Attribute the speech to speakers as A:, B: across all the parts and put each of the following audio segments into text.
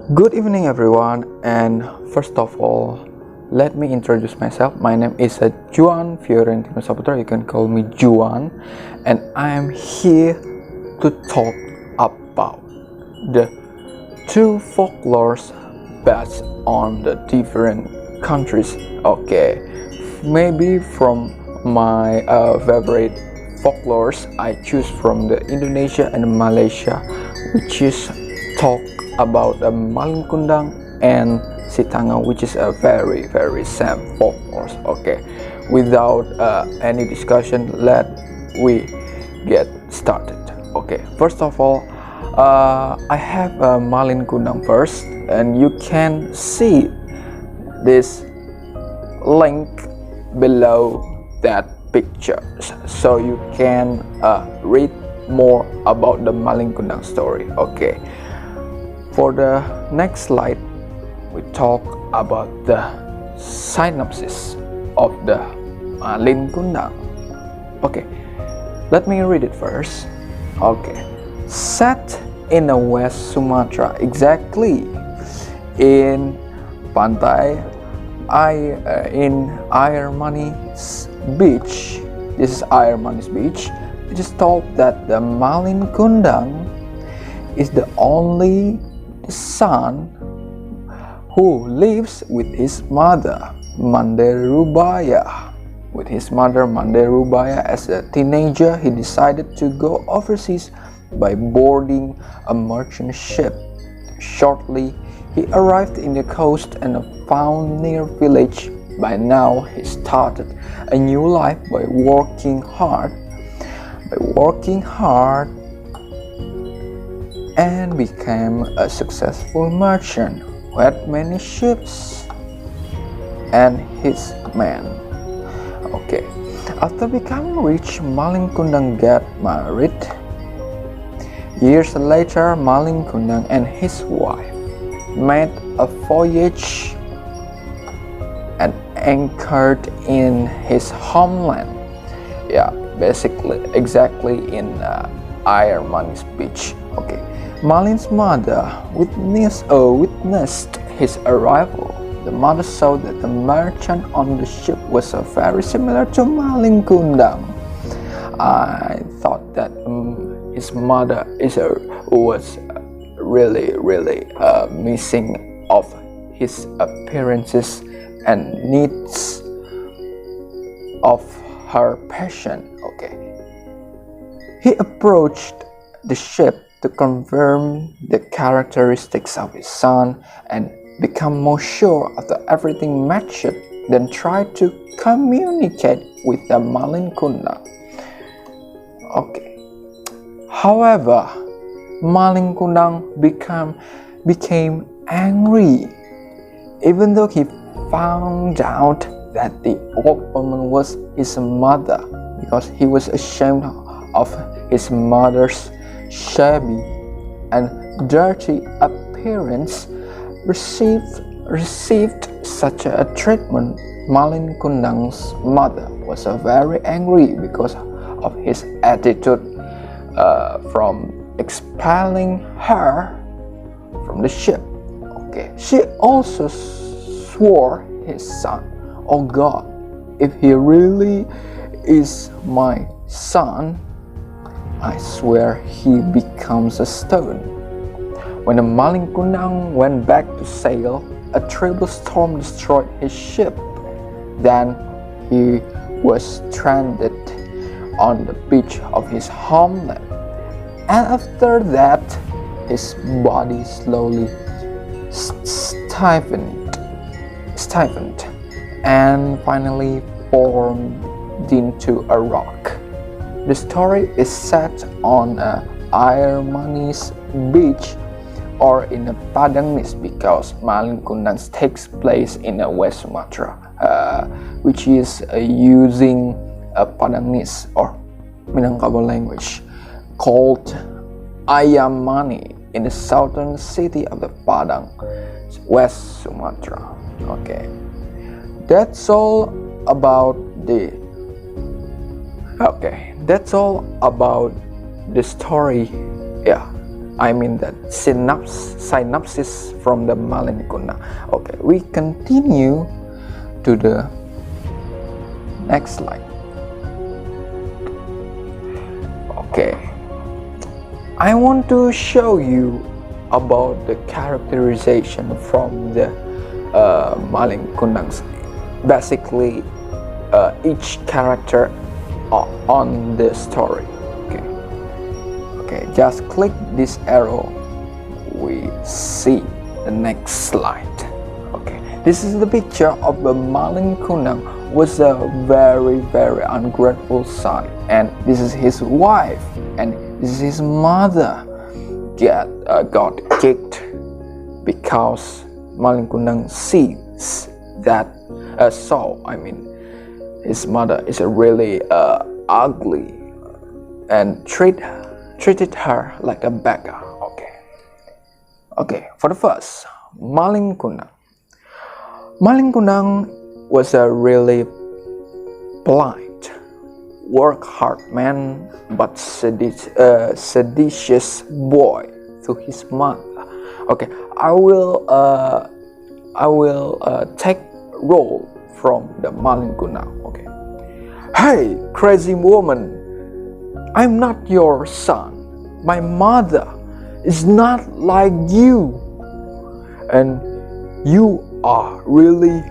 A: Good evening, everyone, and first of all, let me introduce myself. My name is Juan Fiorentino Saputra. You can call me Juan, and I am here to talk about the two folklores based on the different countries. Okay, maybe from my favorite folklores, I choose from the Indonesia and Malaysia, which is talk about Malin Kundang and Si Tanggang, which is a very same folklore. Okay, without any discussion, let we get started. Okay, first of all, I have Malin Kundang first, and you can see this link below that picture, so you can read more about the Malin Kundang story. Okay, for the next slide, we talk about the synopsis of the Malin Kundang. Okay, let me read it first. Okay, set in West Sumatra, exactly in Pantai in Air Manis Beach. This is Air Manis Beach. It is told that the Malin Kundang is the only son who lives with his mother Manderubaya. With his mother Manderubaya, as a teenager, he decided to go overseas by boarding a merchant ship. Shortly, he arrived in the coast and found near village. By now, he started a new life by working hard and became a successful merchant who had many ships and his men. Okay, after becoming rich, Malin Kundang got married. Years later, Malin Kundang and his wife made a voyage and anchored in his homeland. Yeah, basically, exactly in Air Manis Beach. Okay, Malin's mother witnessed his arrival. The mother saw that the merchant on the ship was very similar to Malin Kundang. I thought that his mother was really missing of his appearances and needs of her passion. Okay, he approached the ship to confirm the characteristics of his son and become more sure after everything matched, then tried to communicate with the Malin Kundang. Okay, however, Malin Kundang became angry, even though he found out that the old woman was his mother, because he was ashamed of his mother's shabby and dirty appearance. Received such a treatment. Malin Kundang's mother was very angry because of his attitude from expelling her from the ship. Okay, she also swore his son, "Oh God, if he really is my son, I swear he becomes a stone." When the Malin Kundang went back to sail, a terrible storm destroyed his ship. Then he was stranded on the beach of his homeland. And after that, his body slowly stiffened and finally formed into a rock. The story is set on Air Manis Beach or in a Padangnis, because Malin Kundang takes place in West Sumatra, which is using a Padangnis or Minangkabau language called Ayamani in the southern city of the Padang, West Sumatra. Okay, that's all about the story. Yeah, I mean that synopsis from the Malin Kundang. Okay, we continue to the next slide. Okay, I want to show you about the characterization from the Malin Kundang. Basically, each character on the story. Okay, just click this arrow. We see the next slide. Okay, this is the picture of the Malin Kundang was a very ungrateful son, and this is his wife, and this is his mother got kicked because Malin Kundang sees that his mother is a really ugly and treated her like a beggar. Okay, for the first, Malin Kundang. Malin Kundang was a really polite, work hard man, but seditious boy to his mother. Okay, I will take role from the Malin Kundang. Okay, hey, crazy woman, I'm not your son. My mother is not like you, and you are really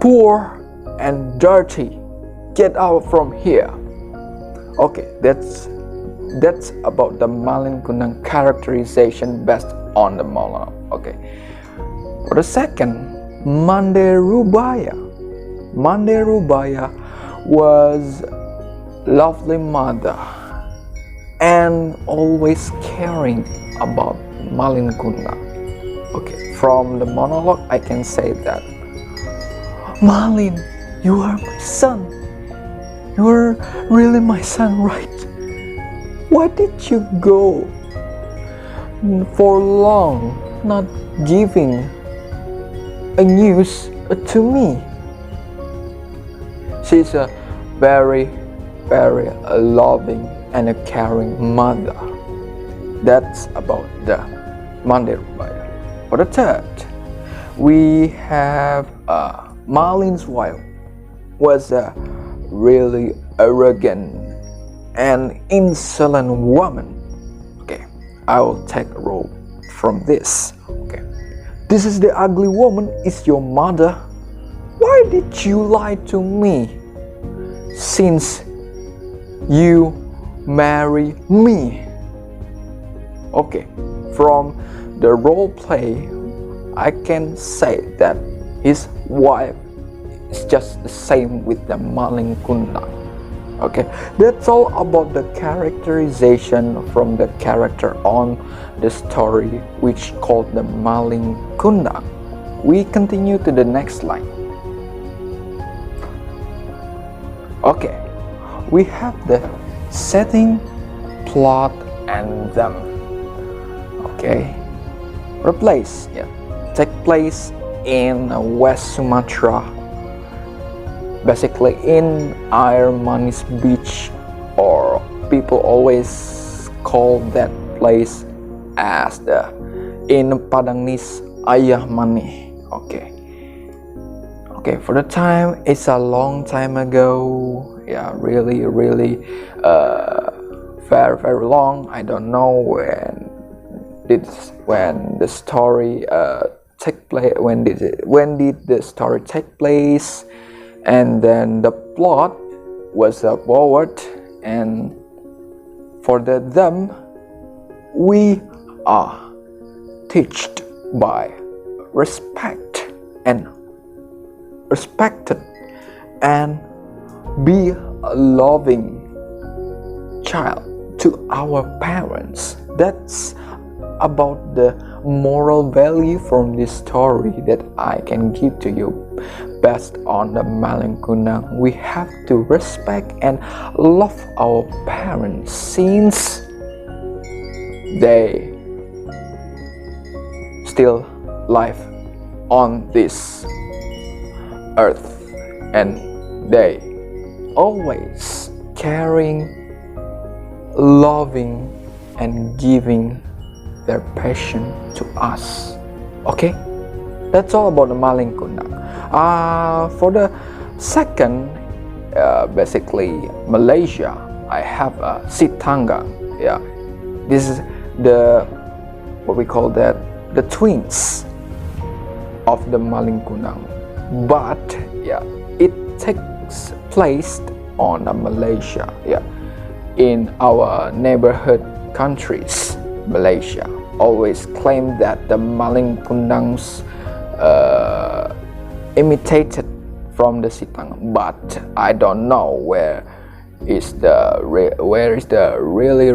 A: poor and dirty. Get out from here. Okay, that's about the Malin Kundang characterization based on the monologue. Okay, for the second, Mande Rubaya. Mande Rubaya was lovely mother and always caring about Malin Kundang. Okay, from the monologue I can say that, Malin, you are my son. You are really my son, right? Why did you go for long not giving a news to me? She's a very loving and a caring mother. That's about the Mande Rubaya. For the third, we have Malin's wife was a really arrogant and insolent woman. Okay, I will take a role from this. Okay, this is the ugly woman is your mother. Why did you lie to me since you marry me? Okay, from the role play I can say that his wife is just the same with the Malin Kundang. Okay, that's all about the characterization from the character on the story, which called the Malin Kundang. We continue to the next slide. Okay, we have the setting, plot, and them. Okay, replace, take place in West Sumatra, basically in Air Manis Beach, or people always call that place as the in Padangnis Ayah Mani. Okay, for the time, it's a long time ago. Yeah, really very long. I don't know when the story take place. When did the story take place? And then the plot was forward, and for them we are taught by respected and be a loving child to our parents. That's about the moral value from this story that I can give to you. Based on the Malin Kundang, we have to respect and love our parents since they still live on this earth, and they always caring, loving, and giving their passion to us. Okay, that's all about the Malin Kundang. For the second, basically Malaysia, I have Si Tanggang. Yeah, this is the what we call that the twins of the Malin Kundang, but yeah, it takes place on Malaysia. Yeah, in our neighborhood countries, Malaysia always claim that the Malin Kundangs imitated from the Si Tanggang, but I don't know where is the really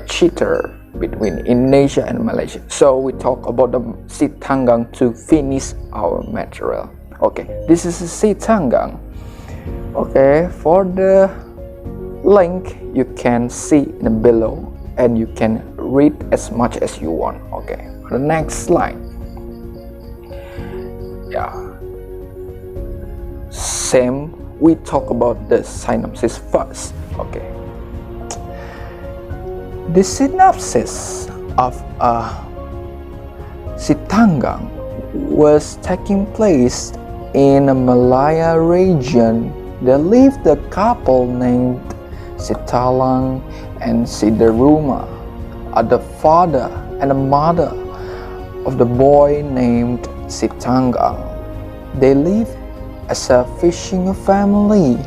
A: cheater between Indonesia and Malaysia. So we talk about the Si Tanggang to finish our material. Okay, this is Si Tanggang. Okay, for the link you can see in below and you can read as much as you want. Okay, the next slide. Yeah, same, we talk about the synopsis first. Okay, the synopsis of Si Tanggang was taking place in a Malaya region. There lived a couple named Si Tanggang and Si Daruma, the father and the mother of the boy named Si Tanggang. They lived as a fishing family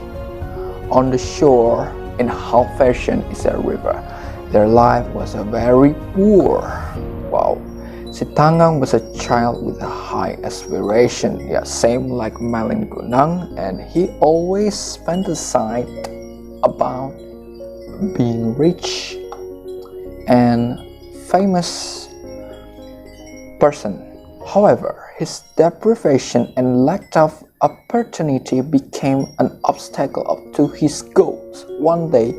A: on the shore in how fashion is a river. Their life was very poor. Wow. Si Tanggang was a child with a high aspiration, yeah, same like Malin Kundang, and he always fantasized about being rich and famous person. However, his deprivation and lack of opportunity became an obstacle to his goals. One day,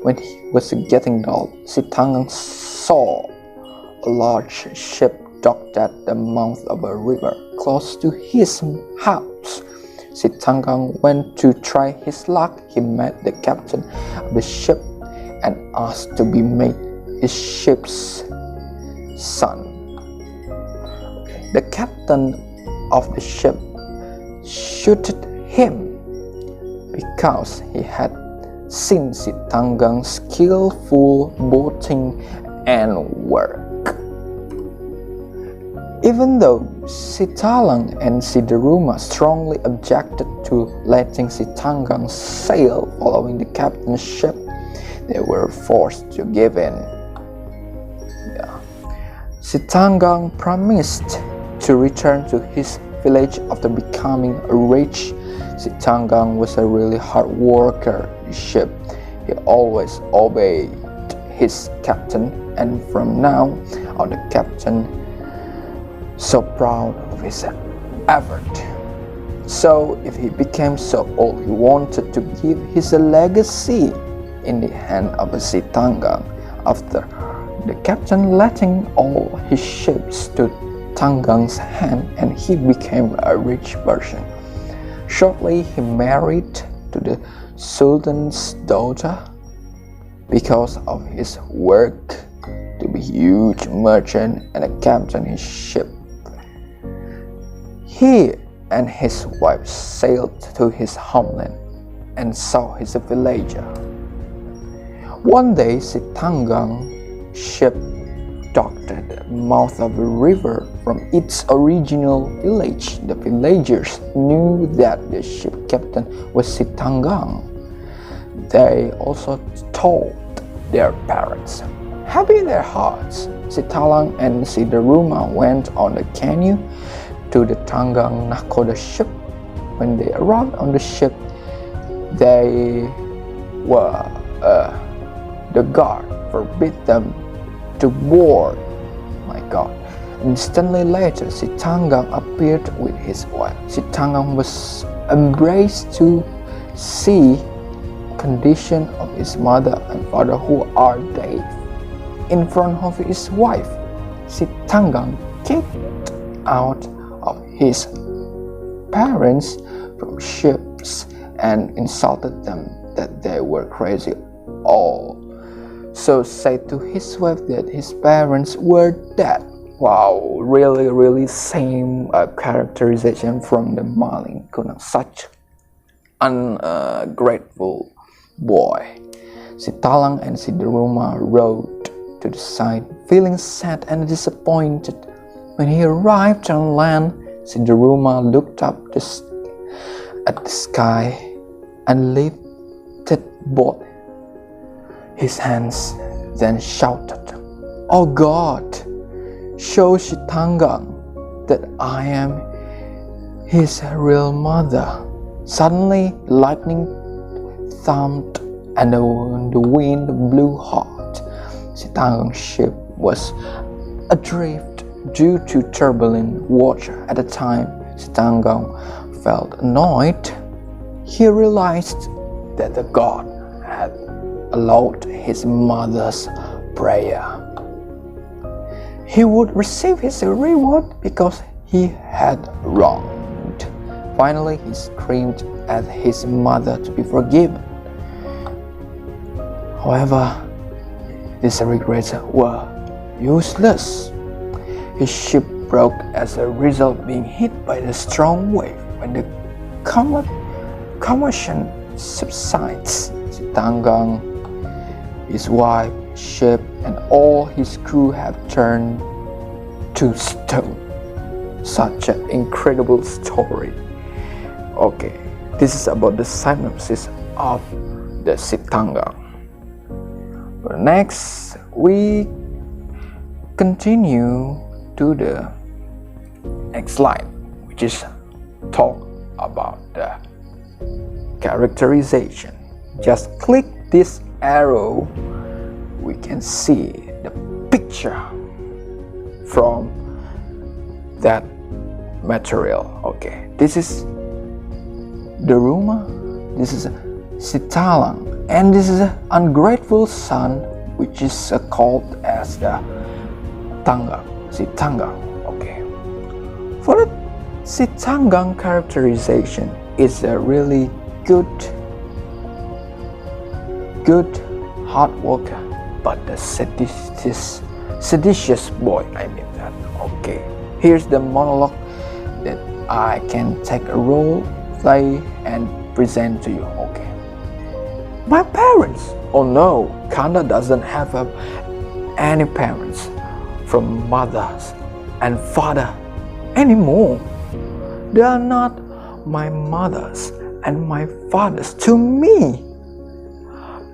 A: when he was getting dull, Si Tanggang saw a large ship docked at the mouth of a river close to his house. Si Tanggang went to try his luck. He met the captain of the ship and asked to be made his ship's son. The captain of the ship shooted him because he had seen Si Tanggang's skillful boating and work. Even though Si Tanggang and Si Daruma strongly objected to letting Si Tanggang sail following the captain's ship, they were forced to give in. Yeah. Si Tanggang promised to return to his village after becoming rich. Si Tanggang was a really hard worker on the ship. He always obeyed his captain, and from now on the captain so proud of his effort. So if he became so old, he wanted to give his legacy in the hand of Si Tanggang. After the captain letting all his ships to Tanggang's hand, and he became a rich person. Shortly, he married to the Sultan's daughter. Because of his work to be a huge merchant and a captain his ship, he and his wife sailed to his homeland and saw his villager. One day, Si Tanggang ship docked at the mouth of a river from its original village. The villagers knew that the ship captain was Si Tanggang. They also told their parents. Happy in their hearts, Si Tanggang and Si Daruma went on the canoe to the Tanggang Nakoda ship. When they arrived on the ship, they were the guard forbid them to board. My God! Instantly later, Si Tanggang appeared with his wife. Si Tanggang was embraced to see condition of his mother and father, who are dead. In front of his wife, Si Tanggang kicked out of his parents from ships and insulted them that they were crazy. All so said to his wife that his parents were dead. Wow, really same characterization from the Malin, Kundang. Such ungrateful boy. Si Tanggang and Si rode to the side, feeling sad and disappointed. When he arrived on land, Si looked up at the sky and lifted both his hands, then shouted, "Oh God, show Si Tanggang that I am his real mother." Suddenly, lightning thumped and the wind blew hard. Si Tanggang's ship was adrift due to turbulent water. At the time, Si Tanggang felt annoyed. He realized that the god had allowed his mother's prayer. He would receive his reward because he had wronged. Finally, he screamed at his mother to be forgiven. However, these regrets were useless. His ship broke as a result, being hit by the strong wave. When the commotion subsides, Si Tanggang, his wife, ship, and all his crew have turned to stone. Such an incredible story. Okay, this is about the synopsis of the Si Tanggang. Next, we continue to the next slide, which is talk about the characterization. Just click this arrow, we can see the picture from that material. Okay, this is the Ruma, this is Si Tanggang, and this is an ungrateful son, which is called as the Tanggang, Si Tanggang. Okay, for the Si Tanggang characterization is a really good hard worker, but the seditious boy. I mean that. Okay, here's the monologue that I can take a role play and present to you. Okay, my parents. Oh no, Kanda doesn't have any parents from mothers and father anymore. They are not my mothers and my fathers to me.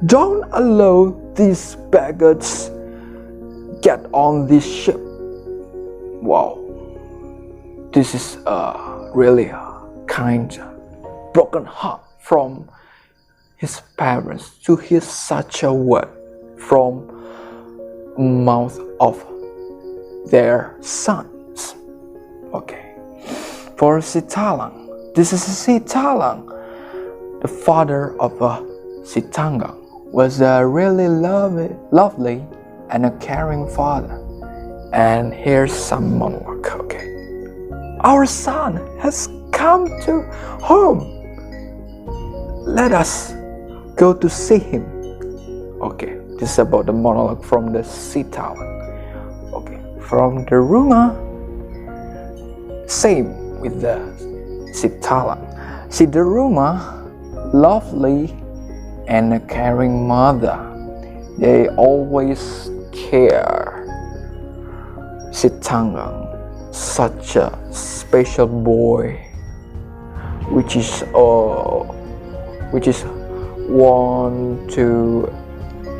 A: Don't allow these beggars get on this ship. Wow, this is really kind broken heart from his parents to hear such a word from mouth of their sons. Okay, for Si Tanggang, this is Si Tanggang, the father of Si Tanggang, was a really lovely and a caring father. And here's some monologue. Okay, our son has come to home. Let us go to see him. Okay, this is about the monologue from the Si Tanggang. Okay, from the Ruma, same with the Si Tanggang. Si Ruma, lovely and a caring mother. They always care. Si Tanggang, such a special boy, which is one to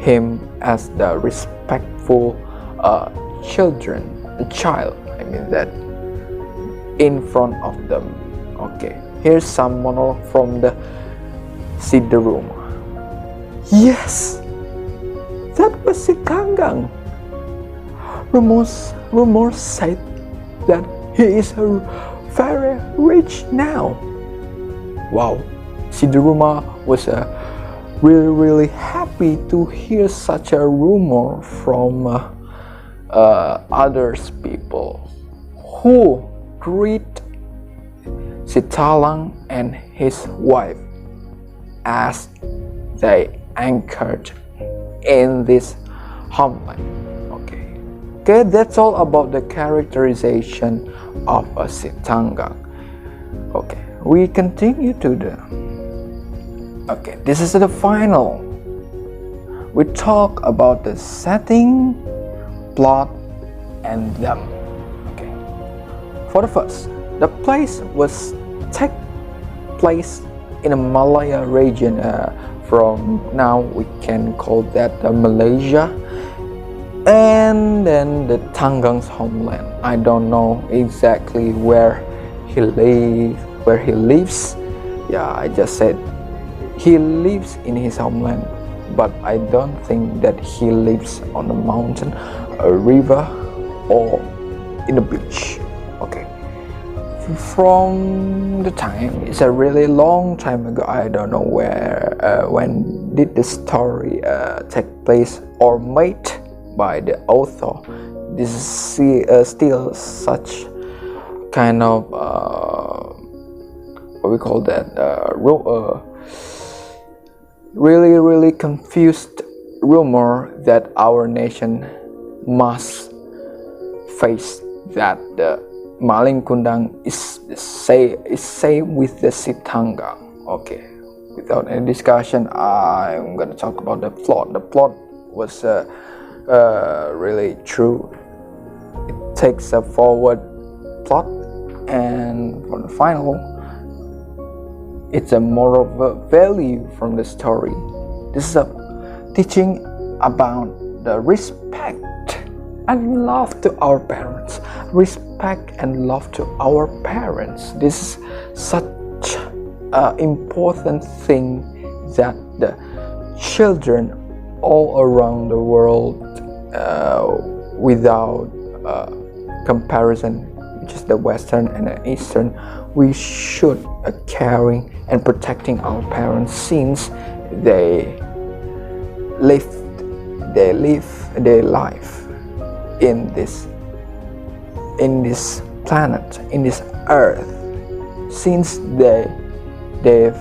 A: him as the respectful child. I mean that in front of them. Okay, here's some monologue from the Si Ruma. Yes, that was Si Tanggang. Rumors said that he is very rich now. Wow, Si Ruma was really happy to hear such a rumor from others people who greet Si Tanggang and his wife as they anchored in this homeland. Okay, that's all about the characterization of a Si Tanggang. Okay, we continue to this is the final. We talk about the setting, plot, and them. Okay, for the first, the place was take place in a Malaya region. From now we can call that Malaysia, and then the Tanggang's homeland. I don't know exactly where he lives. Yeah, I just said he lives in his homeland, but I don't think that he lives on a mountain, a river, or in a beach. Okay, from the time, it's a really long time ago. I don't know when did the story take place or made by the author. This is still such kind of what we call that really confused rumor that our nation must face, that the Malin Kundang is same with the Si Tanggang. Okay, without any discussion, I'm gonna talk about the plot. The plot was really true. It takes a forward plot, and for the final, it's a moral value from the story. This is a teaching about the respect and love to our parents. Respect and love to our parents. This is such an important thing that the children all around the world, without comparison, which is the Western and the Eastern, we should caring and protecting our parents, since they live their life in this planet, in this earth, since they've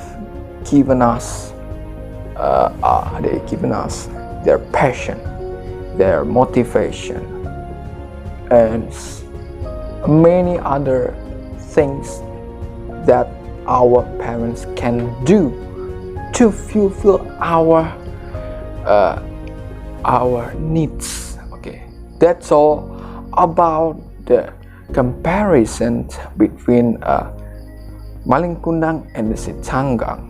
A: given us their passion, their motivation, and many other things that our parents can do to fulfill our needs. Okay, that's all about the comparison between Malin Kundang and the Si Tanggang.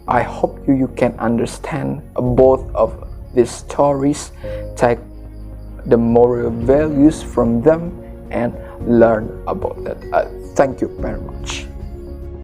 A: I hope you can understand both of these stories, take the moral values from them, and learn about that. Thank you very much.